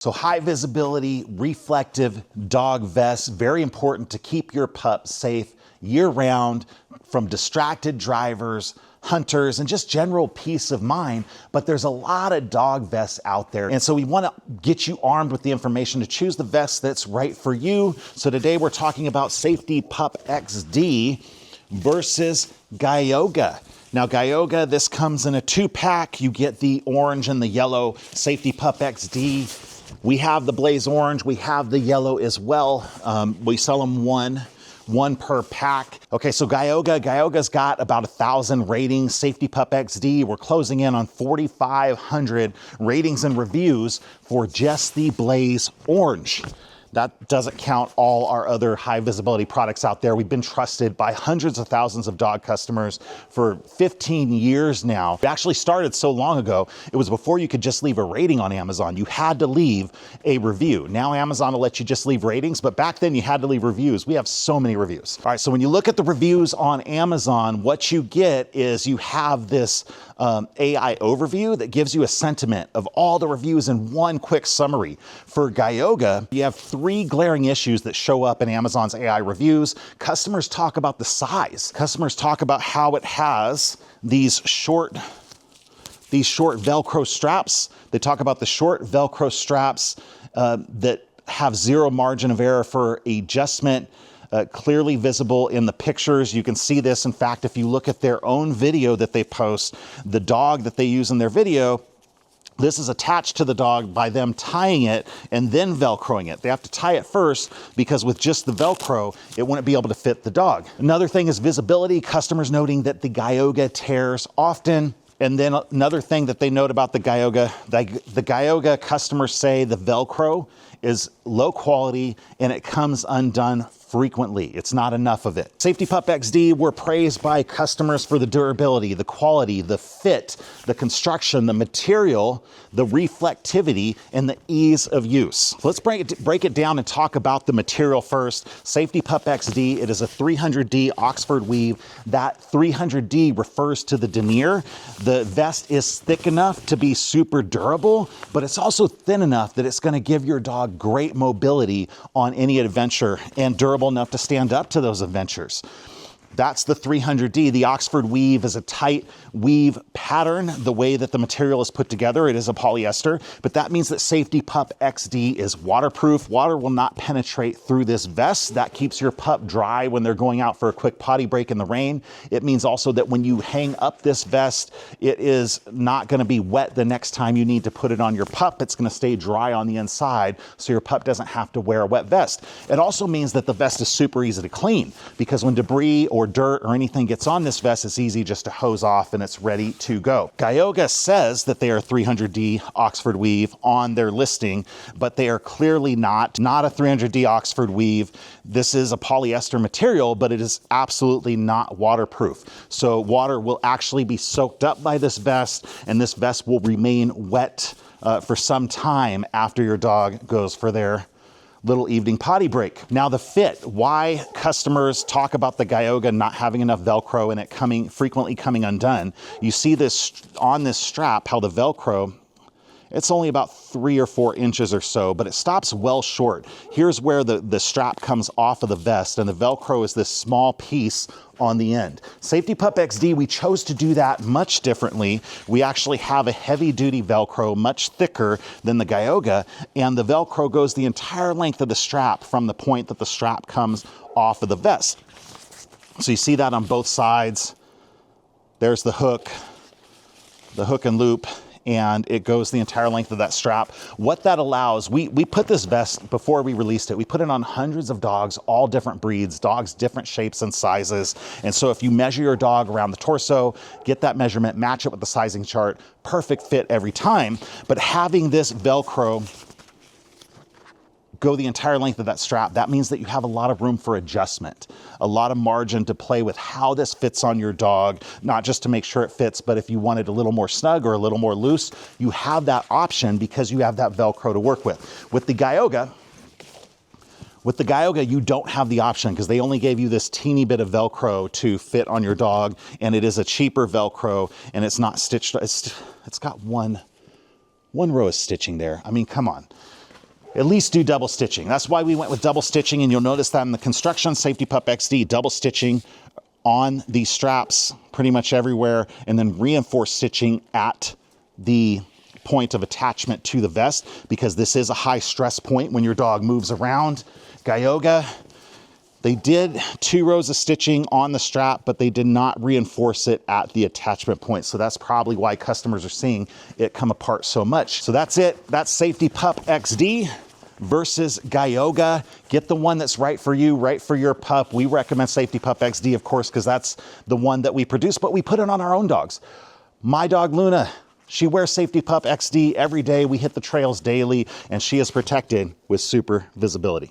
So high visibility, reflective dog vests, very important to keep your pup safe year round from distracted drivers, hunters, and just general peace of mind. But there's a lot of dog vests out there. And so we want to get you armed with the information to choose the vest that's right for you. So today we're talking about SafetyPUP XD versus Geyoga. Now Geyoga, this comes in a 2-pack. You get the orange and the yellow SafetyPUP XD. We have the blaze orange, we have the yellow as well. We sell them one per pack. Okay, so Geyoga's got about 1,000 ratings. SafetyPUP XD, we're closing in on 4,500 ratings and reviews for just the blaze orange. That doesn't count all our other high visibility products out there. We've been trusted by hundreds of thousands of dog customers for 15 years now. It actually started so long ago, it was before you could just leave a rating on Amazon. You had to leave a review. Now Amazon will let you just leave ratings, but back then you had to leave reviews. We have so many reviews. All right, so when you look at the reviews on Amazon, what you get is you have this AI overview that gives you a sentiment of all the reviews in one quick summary. For Geyoga, you have 3 glaring issues that show up in Amazon's AI reviews. Customers talk about the size. Customers talk about how it has these short Velcro straps. They talk about the short Velcro straps that have 0 margin of error for adjustment. Clearly visible in the pictures. You can see this. In fact, if you look at their own video that they post, the dog that they use in their video, this is attached to the dog by them tying it and then Velcroing it. They have to tie it first because with just the Velcro, it wouldn't be able to fit the dog. Another thing is visibility. Customers noting that the Geyoga tears often. And then another thing that they note about the Geyoga customers say the Velcro is low quality and it comes undone frequently. It's not enough of it. SafetyPUP XD, we're praised by customers for the durability, the quality, the fit, the construction, the material, the reflectivity, and the ease of use. Let's break it down and talk about the material first. SafetyPUP XD, it is a 300D Oxford weave. That 300D refers to the denier. The vest is thick enough to be super durable, but it's also thin enough that it's going to give your dog great mobility on any adventure and durable enough to stand up to those adventures. That's the 300D. The Oxford weave is a tight weave pattern. The way that the material is put together, it is a polyester, but that means that SafetyPUP XD is waterproof. Water will not penetrate through this vest. That keeps your pup dry when they're going out for a quick potty break in the rain. It means also that when you hang up this vest, it is not going to be wet the next time you need to put it on your pup. It's going to stay dry on the inside, so your pup doesn't have to wear a wet vest. It also means that the vest is super easy to clean because when debris or dirt or anything gets on this vest, it's easy just to hose off and it's ready to go. Geyoga says that they are 300D Oxford weave on their listing, but they are clearly not a 300D Oxford weave. This is a polyester material, but it is absolutely not waterproof. So water will actually be soaked up by this vest, and this vest will remain wet for some time after your dog goes for their little evening potty break. Now the fit, why customers talk about the Geyoga not having enough Velcro and it frequently coming undone. You see this on this strap, how the Velcro, it's only about 3 or 4 inches or so, but it stops well short. Here's where the strap comes off of the vest, and the Velcro is this small piece on the end. SafetyPUP XD, we chose to do that much differently. We actually have a heavy duty Velcro, much thicker than the Geyoga, and the Velcro goes the entire length of the strap from the point that the strap comes off of the vest. So you see that on both sides. There's the hook and loop, and it goes the entire length of that strap. What that allows, we put this vest, before we released it, we put it on hundreds of dogs, all different breeds, dogs different shapes and sizes. And so if you measure your dog around the torso, get that measurement, match it with the sizing chart, perfect fit every time. But having this Velcro go the entire length of that strap, that means that you have a lot of room for adjustment, a lot of margin to play with how this fits on your dog, not just to make sure it fits, but if you want it a little more snug or a little more loose, you have that option because you have that Velcro to work with. With the Geyoga, you don't have the option because they only gave you this teeny bit of Velcro to fit on your dog, and it is a cheaper Velcro, and it's not stitched. It's got one row of stitching there. I mean, come on. at least do double stitching. That's why we went with double stitching, and you'll notice that in the construction SafetyPUP XD, double stitching on these straps pretty much everywhere, and then reinforced stitching at the point of attachment to the vest, because this is a high stress point when your dog moves around. Geyoga, they did 2 rows of stitching on the strap, but they did not reinforce it at the attachment point. So that's probably why customers are seeing it come apart so much. So that's it. That's SafetyPUP XD versus Geyoga. Get the one that's right for you, right for your pup. We recommend SafetyPUP XD, of course, because that's the one that we produce, but we put it on our own dogs. My dog Luna, she wears SafetyPUP XD every day. We hit the trails daily, and she is protected with super visibility.